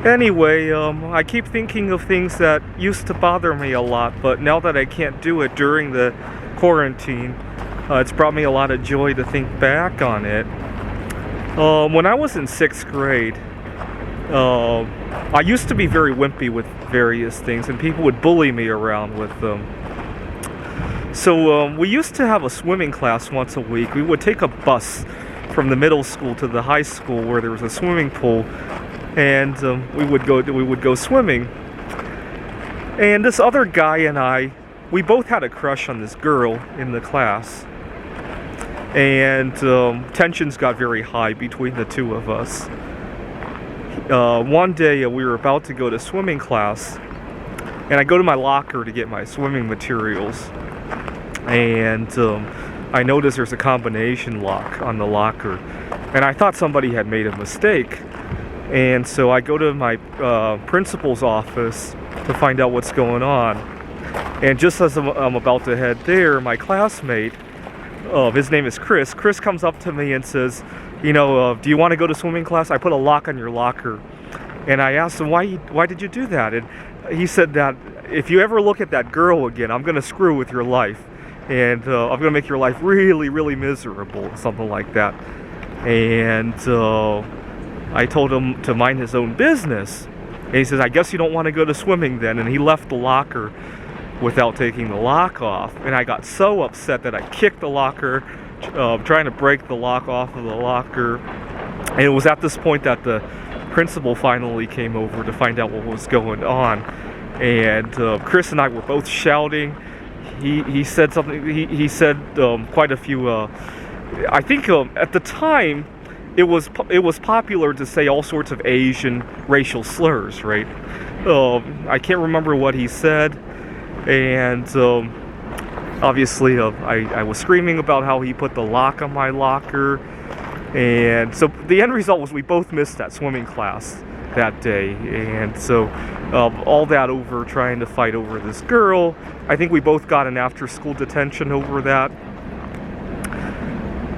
Anyway, I keep thinking of things that used to bother me a lot, but now that I can't do it during the quarantine, it's brought me a lot of joy to think back on it. When I was in 6th grade, I used to be very wimpy with various things, and people would bully me around with them. So we used to have a swimming class once a week. We would take a bus from the middle school to the high school where there was a swimming pool, and we would go swimming. And this other guy and we both had a crush on this girl in the class, and tensions got very high between the two of us. One day we were about to go to swimming class, and I go to my locker to get my swimming materials, and I notice there's a combination lock on the locker, and I thought somebody had made a mistake. And so I go to my principal's office to find out what's going on. And just as I'm about to head there, my classmate, his name is Chris. Chris comes up to me and says, do you want to go to swimming class? I put a lock on your locker. And I asked him, why did you do that? And he said that if you ever look at that girl again, I'm going to screw with your life. And I'm going to make your life really, really miserable, something like that. And I told him to mind his own business. And he says, I guess you don't want to go to swimming then. And he left the locker without taking the lock off. And I got so upset that I kicked the locker, trying to break the lock off of the locker. And it was at this point that the principal finally came over to find out what was going on. And Chris and I were both shouting. He said something, he said quite a few, I think at the time, it was popular to say all sorts of Asian racial slurs, right? I can't remember what he said, and obviously I was screaming about how he put the lock on my locker, and so the end result was we both missed that swimming class that day. And so all that over trying to fight over this girl. I think we both got an after-school detention over that,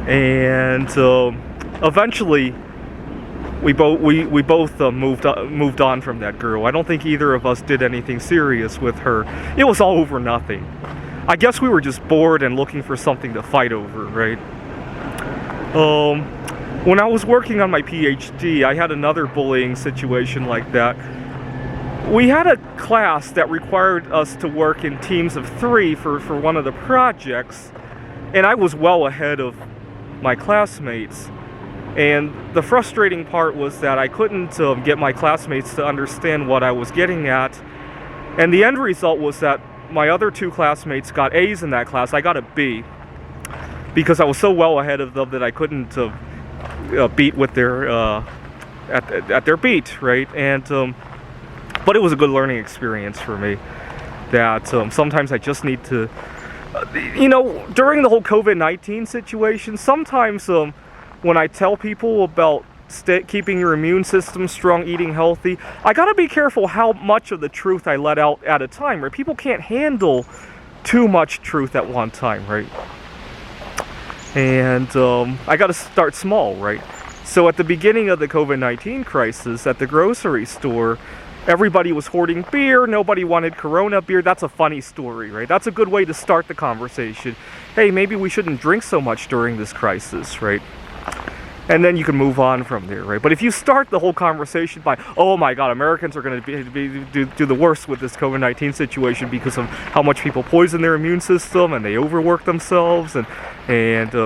and eventually, we both moved on from that girl. I don't think either of us did anything serious with her. It was all over nothing. I guess we were just bored and looking for something to fight over, right? When I was working on my PhD, I had another bullying situation like that. We had a class that required us to work in teams of 3 for one of the projects, and I was well ahead of my classmates. And the frustrating part was that I couldn't get my classmates to understand what I was getting at. And the end result was that my other 2 classmates got A's in that class. I got a B because I was so well ahead of them that I couldn't beat with their at their beat, right? And but it was a good learning experience for me. That sometimes I just need to, during the whole COVID-19 situation, sometimes when I tell people about keeping your immune system strong, eating healthy, I gotta be careful how much of the truth I let out at a time, right? People can't handle too much truth at one time, right? And I gotta start small, right? So at the beginning of the COVID-19 crisis at the grocery store, everybody was hoarding beer, nobody wanted Corona beer. That's a funny story, right? That's a good way to start the conversation. Hey, maybe we shouldn't drink so much during this crisis, right? And then you can move on from there, right? But if you start the whole conversation by, oh my God, Americans are going to do the worst with this COVID-19 situation because of how much people poison their immune system and they overwork themselves and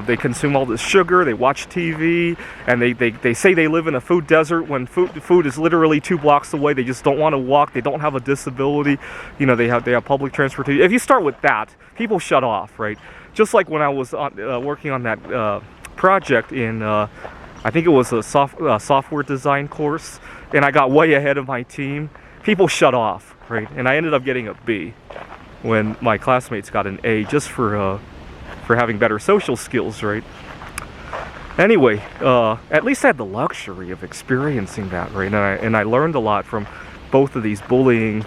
they consume all this sugar, they watch TV, and they say they live in a food desert when food is literally 2 blocks away. They just don't want to walk. They don't have a disability. They have public transportation. If you start with that, people shut off, right? Just like when I was working on that project in I think it was a software design course, and I got way ahead of my team. People shut off, right? And I ended up getting a B when my classmates got an A just for having better social skills, right? Anyway, at least I had the luxury of experiencing that, right? And I learned a lot from both of these bullying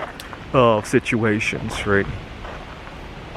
situations, right?